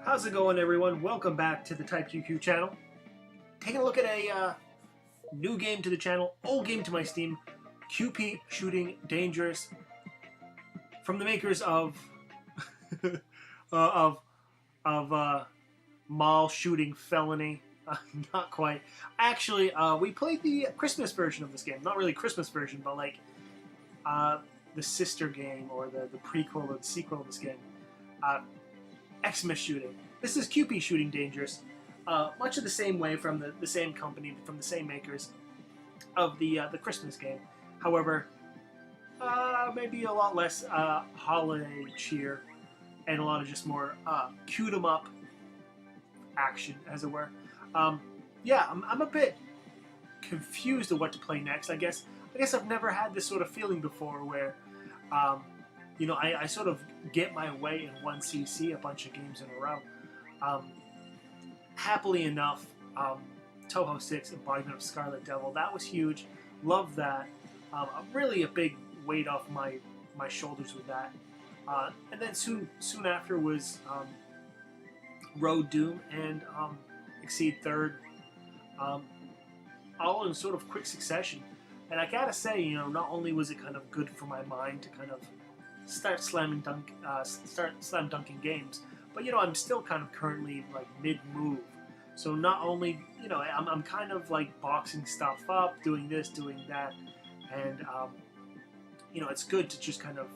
How's it going, everyone? Welcome back to the Type QQ channel. Taking a look at a new game to the channel, old game to my Steam, QP Shooting Dangerous, from the makers of uh, of Mall Shooting Felony. Not quite. Actually, we played the Christmas version of this game. Not really Christmas version, but like the sister game or the prequel or the sequel of this game. Uh, Xmas Shooting. This is QP Shooting Dangerous, much of the same way from the same company, from the same makers of the Christmas game. However, maybe a lot less holiday cheer and a lot of just more cute 'em up action, as it were. Yeah, I'm a bit confused of what to play next. I guess I've never had this sort of feeling before where I sort of get my way in one CC a bunch of games in a row. Happily enough, Toho 6 Embodiment of Scarlet Devil, that was huge. Love that. Really a big weight off my shoulders with that. And then soon after was Road Doom and Exceed Third, all in sort of quick succession. And I gotta say, not only was it kind of good for my mind to kind of start slam dunking games, but I'm still kind of currently like mid move. So not only I'm kind of like boxing stuff up, doing this, doing that, and it's good to just kind of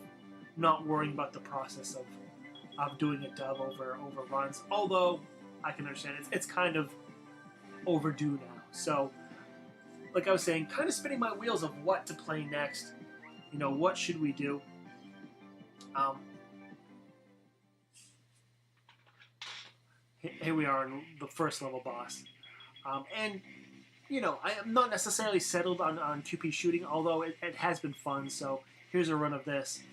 not worrying about the process of doing a dub over runs. Although I can understand it's kind of overdue now. So like I was saying, kind of spinning my wheels of what to play next. What should we do? Here we are in the first level boss. And I am not necessarily settled on QP shooting, although it has been fun, so here's a run of this.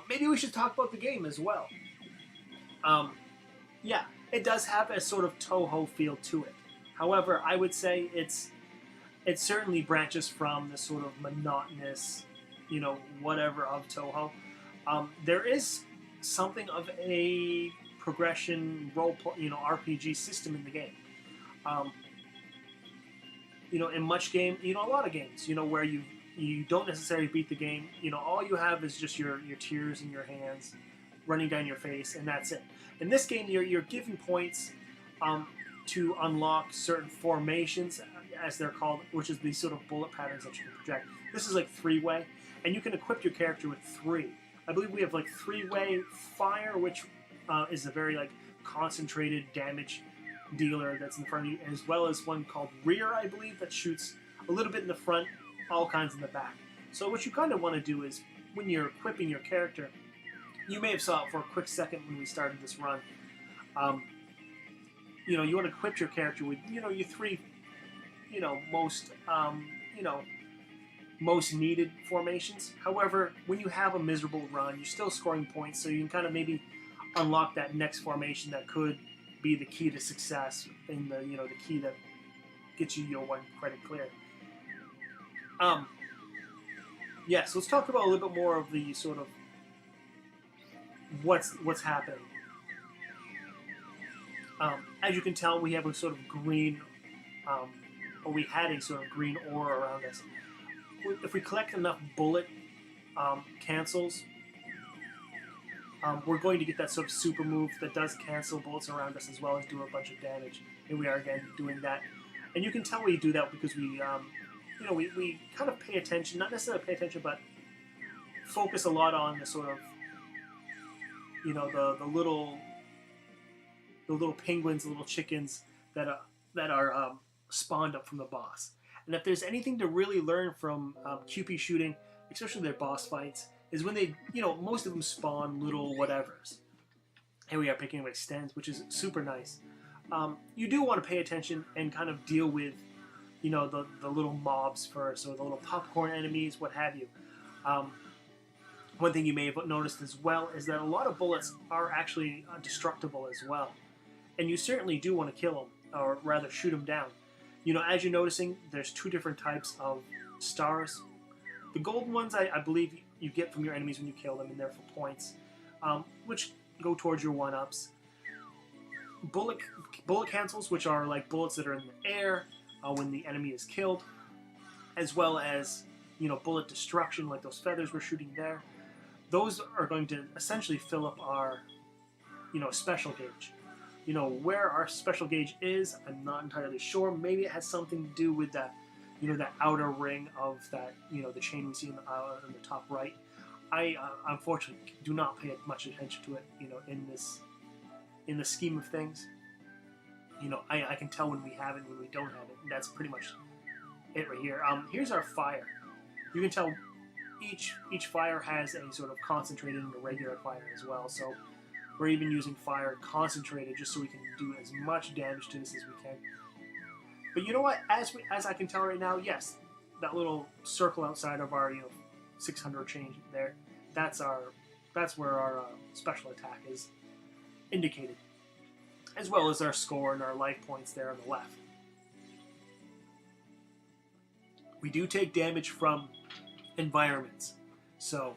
Maybe we should talk about the game as well. Yeah, it does have a sort of Toho feel to it. However, I would say it certainly branches from the sort of monotonous, whatever of Toho. There is something of a progression role, RPG system in the game. In much game, a lot of games, where you don't necessarily beat the game. All you have is just your tears in your hands, running down your face, and that's it. In this game, you're given points to unlock certain formations, as they're called, which is these sort of bullet patterns that you can project. This is like three-way, and you can equip your character with three. I believe we have like three-way fire, which is a very like concentrated damage dealer that's in front of you, as well as one called rear, I believe, that shoots a little bit in the front, all kinds in the back. So what you kind of want to do is, when you're equipping your character, you may have saw it for a quick second when we started this run. You want to equip your character with your three, most needed formations. However, when you have a miserable run, you're still scoring points, so you can kind of maybe unlock that next formation that could be the key to success in the the key that gets you your one credit clear. Yeah, so let's talk about a little bit more of the sort of what's happening. As you can tell, we have a sort of green, or we had a sort of green aura around us. If we collect enough bullet cancels, we're going to get that sort of super move that does cancel bullets around us as well as do a bunch of damage. Here we are again doing that, and you can tell we do that because we kind of pay attention, not necessarily pay attention, but focus a lot on the sort of the little penguins, the little chickens that are spawned up from the boss. And if there's anything to really learn from QP shooting, especially their boss fights, is when they, most of them spawn little whatevers. Here we are picking up extends, which is super nice. You do want to pay attention and kind of deal with, the little mobs first, or the little popcorn enemies, what have you. One thing you may have noticed as well is that a lot of bullets are actually destructible as well. And you certainly do want to kill them, or rather shoot them down. As you're noticing, there's two different types of stars. The golden ones, I believe, you get from your enemies when you kill them, and they're for points, which go towards your one-ups. bullet bullet cancels, which are like bullets that are in the air when the enemy is killed, as well as bullet destruction, like those feathers we're shooting there. Those are going to essentially fill up our special gauge. Where our special gauge is, I'm not entirely sure. Maybe it has something to do with that that outer ring of that the chain we see in the top right. I unfortunately do not pay much attention to it in the scheme of things. I can tell when we have it and when we don't have it, and that's pretty much it right here. Here's our fire. You can tell each fire has a sort of concentrated and a regular fire as well. So we're even using fire concentrated just so we can do as much damage to this as we can. But you know what? As I can tell right now, yes, that little circle outside of our 600 change there, that's where our special attack is indicated, as well as our score and our life points there on the left. We do take damage from environments, so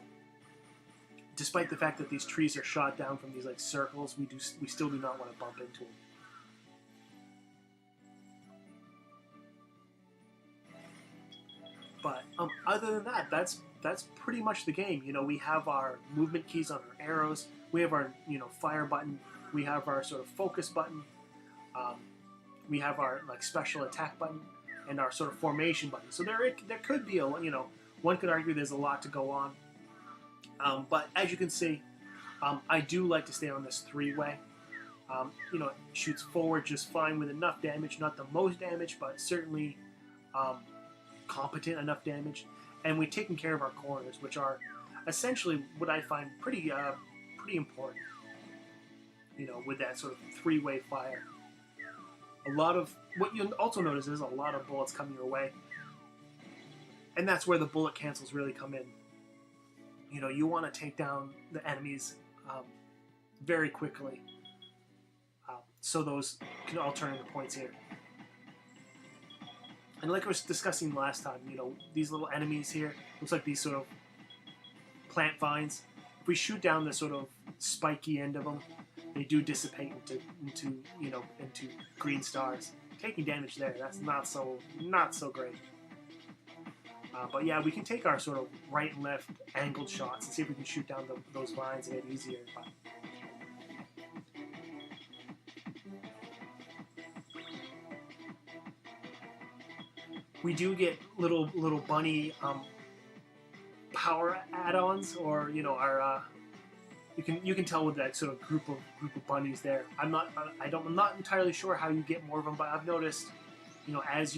despite the fact that these trees are shot down from these like circles, we still do not want to bump into them. But other than that, that's pretty much the game. We have our movement keys on our arrows. We have our fire button. We have our sort of focus button. We have our like special attack button and our sort of formation button. So there could be one could argue there's a lot to go on. But as you can see, I do like to stay on this three-way. It shoots forward just fine with enough damage, not the most damage, but certainly competent enough damage. And we've taken care of our corners, which are essentially what I find pretty important. With that sort of three-way fire. A lot of what you'll also notice is a lot of bullets coming your way, and that's where the bullet cancels really come in. You want to take down the enemies very quickly, so those can all turn into points here. And like I was discussing last time, these little enemies here, looks like these sort of plant vines. If we shoot down the sort of spiky end of them, they do dissipate into green stars. Taking damage there, that's not so great. But yeah, we can take our sort of right and left angled shots and see if we can shoot down those vines and get easier. We do get little bunny power add-ons, or our you can tell with that sort of group of bunnies there. I'm not entirely sure how you get more of them, but I've noticed as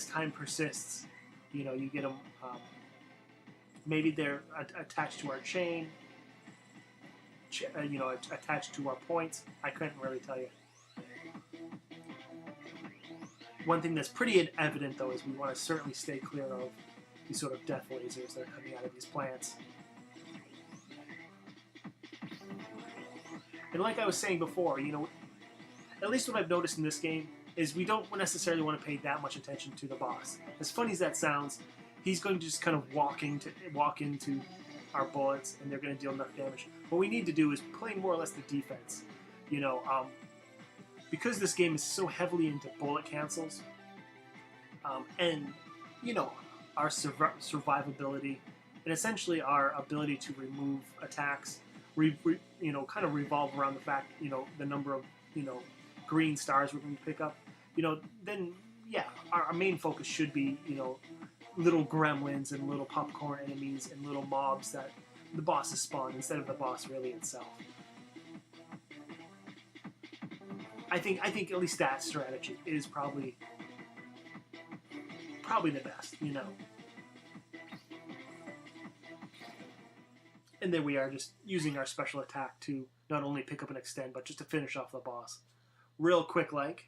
time persists, you get them. Maybe they're attached to our chain, attached to our points. I couldn't really tell you. One thing that's pretty evident, though, is we want to certainly stay clear of these sort of death lasers that are coming out of these plants. And like I was saying before, at least what I've noticed in this game is we don't necessarily want to pay that much attention to the boss. As funny as that sounds, he's going to just kind of walk into our bullets, and they're going to deal enough damage. What we need to do is play more or less the defense. Because this game is so heavily into bullet cancels, and our survivability, and essentially our ability to remove attacks, kind of revolve around the fact, the number of green stars we're going to pick up. Then yeah, our main focus should be little gremlins and little popcorn enemies and little mobs that the bosses spawn instead of the boss really itself. I think at least that strategy is probably the best, And then we are just using our special attack to not only pick up and extend, but just to finish off the boss. Real quick like.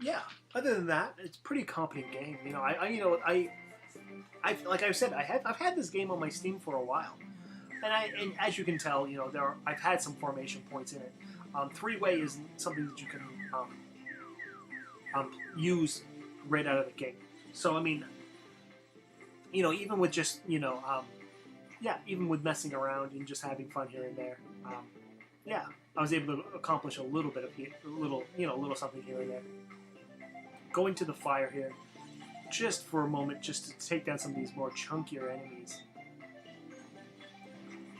Yeah, other than that, it's a pretty competent game. I've like I said, I've had this game on my Steam for a while. And as you can tell, I've had some formation points in it. Three-way is something that you can use right out of the gate. So I mean, even with just yeah, even with messing around and just having fun here and there, yeah, I was able to accomplish a little bit of a little something here and there. Going to the fire here, just for a moment, just to take down some of these more chunkier enemies.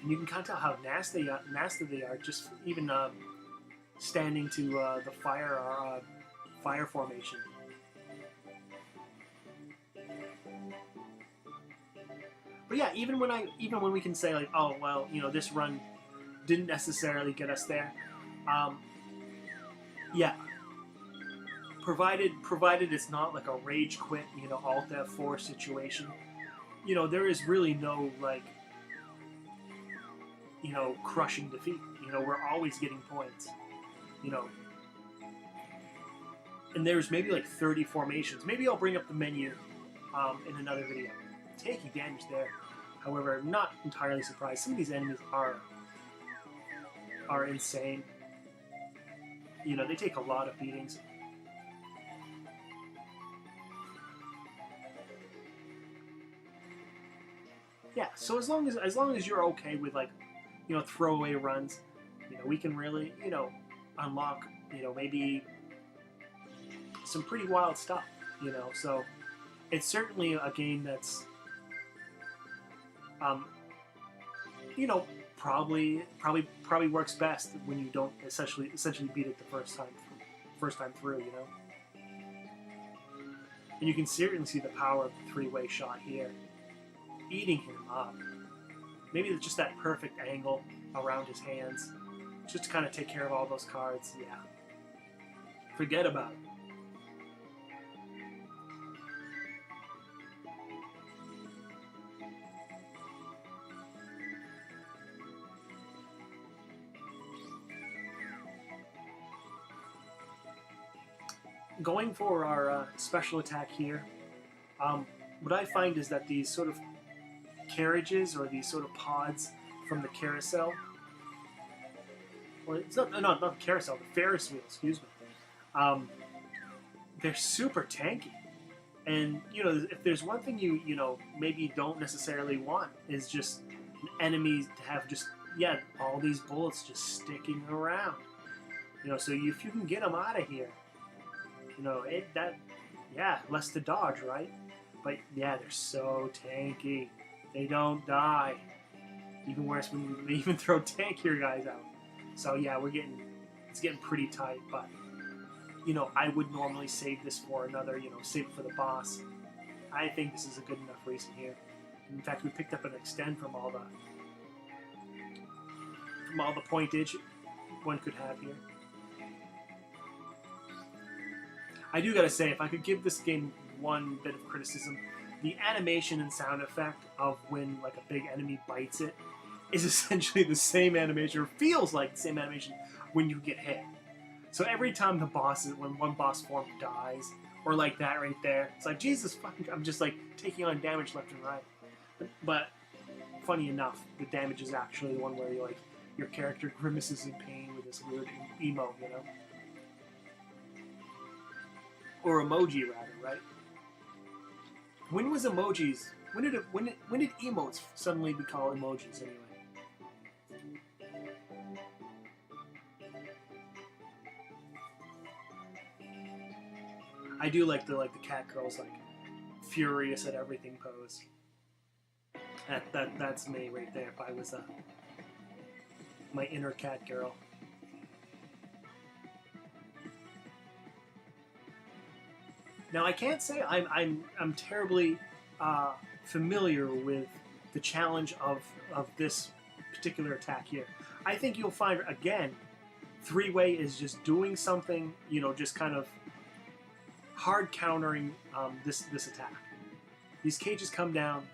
And you can kind of tell how nasty they are, just even standing to the fire formation. But yeah, even when we can say like, oh well, this run didn't necessarily get us there. Yeah, provided it's not like a rage quit, Alt F4 situation. There is really no like, crushing defeat. We're always getting points. And there's maybe like 30 formations. Maybe I'll bring up the menu in another video. Taking damage there. However, I'm not entirely surprised. Some of these enemies are insane. They take a lot of beatings. Yeah, so as long as you're okay with like, throwaway runs, we can really, unlock, maybe some pretty wild stuff, So it's certainly a game that's, probably works best when you don't essentially beat it the first time through, And you can certainly see the power of the three-way shot here, eating him up. Maybe it's just that perfect angle around his hands, just to kind of take care of all those cards. Yeah, forget about it. Going for our special attack here, what I find is that these sort of carriages or these sort of pods from the carousel, or it's not the carousel, the Ferris wheel, excuse me, they're super tanky. And if there's one thing you maybe don't necessarily want, is just enemies to have just all these bullets just sticking around. So if you can get them out of here, less to dodge, right? But yeah, they're so tanky. They don't die. Even worse when you even throw tankier guys out. So yeah, it's getting pretty tight. But I would normally save this for another. Save it for the boss. I think this is a good enough reason here. In fact, we picked up an extend from all the pointage one could have here. I do gotta say, if I could give this game one bit of criticism, the animation and sound effect of when like a big enemy bites it is essentially the same animation, or feels like the same animation when you get hit. So every time when one boss form dies, or like that right there, it's like, Jesus fucking, I'm just like taking on damage left and right. But funny enough, the damage is actually the one where your character grimaces in pain with this weird emote, Or emoji rather, right? When was emojis? When did emotes suddenly be called emojis anyway? I do like the cat girl's like furious at everything pose. That's me right there. If I was my inner cat girl. Now I can't say I'm terribly familiar with the challenge of this particular attack here. I think you'll find again, three-way is just doing something, just kind of hard countering this attack. These cages come down.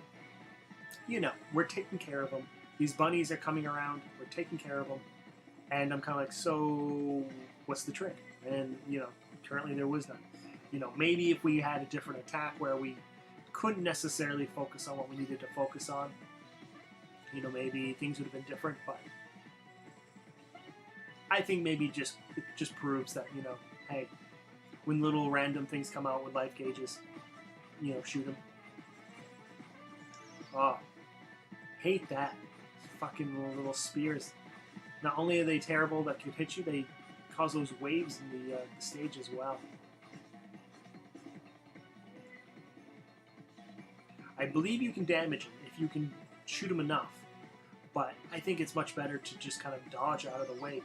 We're taking care of them. These bunnies are coming around. We're taking care of them. And I'm kind of like, so what's the trick? And currently there was none. Maybe if we had a different attack where we couldn't necessarily focus on what we needed to focus on, maybe things would have been different. But I think maybe it just proves that, hey, when little random things come out with life gauges, shoot them. Oh, Hate that. Fucking little spears. Not only are they terrible that can hit you, they cause those waves in the stage as well. I believe you can damage him if you can shoot him enough, but I think it's much better to just kind of dodge out of the way.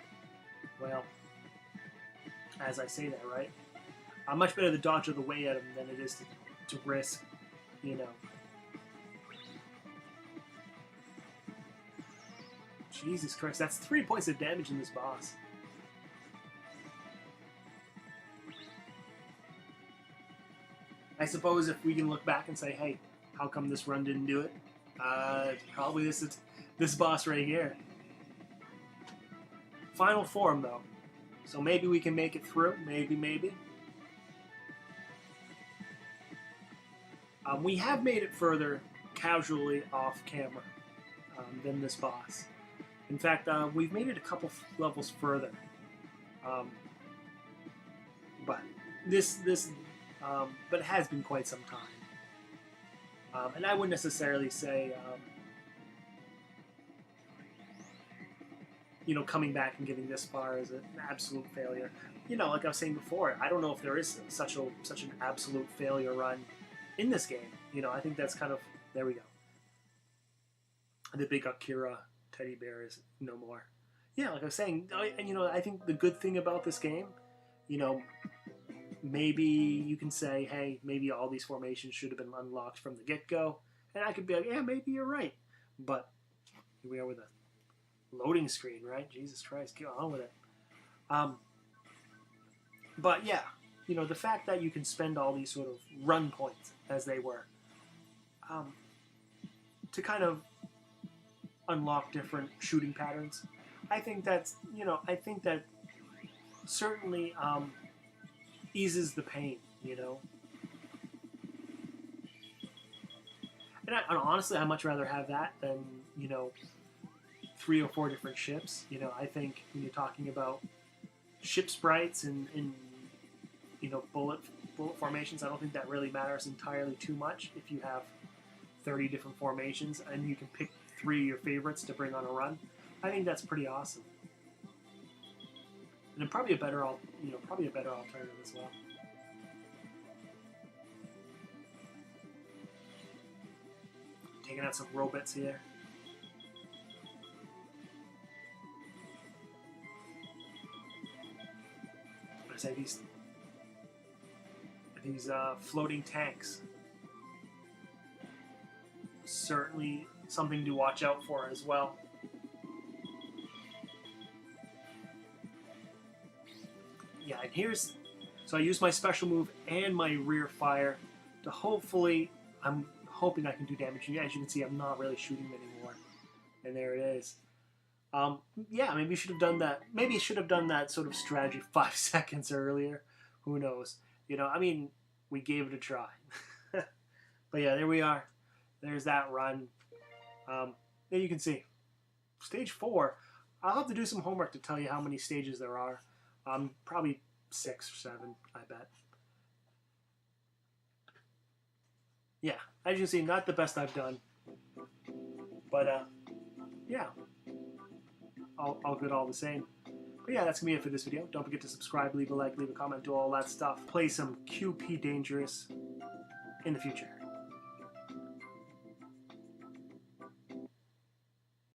Well, as I say that, right? Much better to dodge out of the way at him than it is to risk, you know. Jesus Christ, that's 3 points of damage in this boss. I suppose if we can look back and say, hey, how come this run didn't do it? Probably this boss right here. Final form, though. So maybe we can make it through. Maybe. We have made it further casually off camera than this boss. In fact, we've made it a couple levels further. But but it has been quite some time. And I wouldn't necessarily say, you know, coming back and getting this far is an absolute failure. You know, like I was saying before, I don't know if there is such an absolute failure run in this game. You know, I think that's kind of, there we go. The big Akira teddy bear is no more. Yeah, like I was saying, and you know, I think the good thing about this game, you know, maybe you can say, hey, maybe all these formations should have been unlocked from the get-go. And I could be like, yeah, maybe you're right. But here we are with a loading screen, right? Jesus Christ, get on with it. But yeah, you know, the fact that you can spend all these sort of run points, as they were, to kind of unlock different shooting patterns, I think that's, you know, I think that certainly eases the pain, you know. And honestly, I'd much rather have that than, you know, 3 or 4 different ships. You know, I think when you're talking about ship sprites and you know, bullet formations, I don't think that really matters entirely too much. If you have 30 different formations and you can pick 3 of your favorites to bring on a run, I think that's pretty awesome. And probably a better, probably a better alternative as well. Taking out some robots here. I say these floating tanks. Certainly something to watch out for as well. Yeah, and so I use my special move and my rear fire to hopefully, I'm hoping I can do damage. As you can see, I'm not really shooting anymore. And there it is. Yeah, maybe you should have done that. Maybe you should have done that sort of strategy 5 seconds earlier. Who knows? You know, I mean, we gave it a try. But yeah, there we are. There's that run. There you can see. Stage 4. I'll have to do some homework to tell you how many stages there are. Probably 6 or 7, I bet. Yeah, as you can see, not the best I've done. But, yeah. All good all the same. But yeah, that's going to be it for this video. Don't forget to subscribe, leave a like, leave a comment, do all that stuff. Play some QP Dangerous in the future.